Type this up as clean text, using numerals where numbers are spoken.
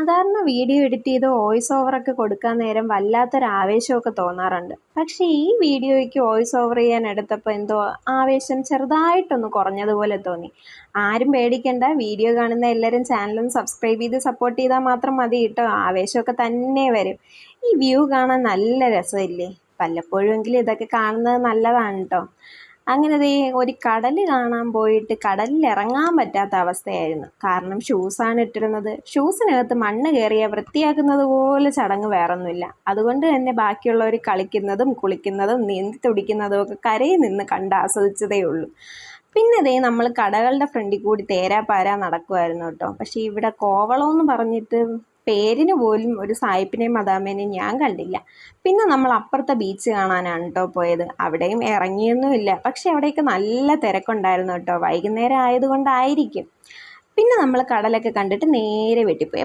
സാധാരണ video edit ചെയ്ത് voice ഓവറൊക്കെ കൊടുക്കാൻ നേരം വല്ലാത്തൊരു ആവേശമൊക്കെ തോന്നാറുണ്ട്. പക്ഷേ ഈ വീഡിയോയ്ക്ക് വോയിസ് ഓവർ ചെയ്യാൻ എടുത്തപ്പോൾ എന്തോ ആവേശം ചെറുതായിട്ടൊന്ന് കുറഞ്ഞതുപോലെ തോന്നി. ആരും പേടിക്കണ്ട, വീഡിയോ കാണുന്ന എല്ലാവരും ചാനലും സബ്സ്ക്രൈബ് ചെയ്ത് സപ്പോർട്ട് ചെയ്താൽ മാത്രം മതി കേട്ടോ. ആവേശമൊക്കെ തന്നെ വരും. ഈ വ്യൂ കാണാൻ നല്ല രസമില്ലേ? വല്ലപ്പോഴുമെങ്കിലും ഇതൊക്കെ കാണുന്നത് നല്ലതാണ് കേട്ടോ. അങ്ങനെ ദേ ഒരു കടൽ കാണാൻ പോയിട്ട് കടലിൽ ഇറങ്ങാൻ പറ്റാത്ത അവസ്ഥയായിരുന്നു. കാരണം ഷൂസാണ് ഇട്ടിരുന്നത്. ഷൂസിനകത്ത് മണ്ണ് കയറിയാൽ വൃത്തിയാക്കുന്നത് പോലെ ചടങ്ങ് വേറൊന്നുമില്ല. അതുകൊണ്ട് തന്നെ ബാക്കിയുള്ളവർ കളിക്കുന്നതും കുളിക്കുന്നതും നീന്തി തുടിക്കുന്നതും ഒക്കെ കരയിൽ നിന്ന് കണ്ട് ആസ്വദിച്ചതേ ഉള്ളൂ. പിന്നെ ദേ നമ്മൾ കടകളുടെ ഫ്രണ്ടിൽ കൂടി തേരാപ്പാരാ നടക്കുമായിരുന്നു കേട്ടോ. പക്ഷേ ഇവിടെ കോവളമെന്ന് പറഞ്ഞിട്ട് പേരിന് പോലും ഒരു സായിപ്പിനെയും മദാമേനെയും ഞാൻ കണ്ടില്ല. പിന്നെ നമ്മൾ അപ്പുറത്തെ ബീച്ച് കാണാനാണ് കേട്ടോ പോയത്. അവിടെയും ഇറങ്ങിയൊന്നുമില്ല. പക്ഷെ അവിടെയൊക്കെ നല്ല തിരക്കുണ്ടായിരുന്നു കേട്ടോ. വൈകുന്നേരം ആയതുകൊണ്ടായിരിക്കും. പിന്നെ നമ്മൾ കടലൊക്കെ കണ്ടിട്ട് നേരെ വീട്ടിൽ പോയി.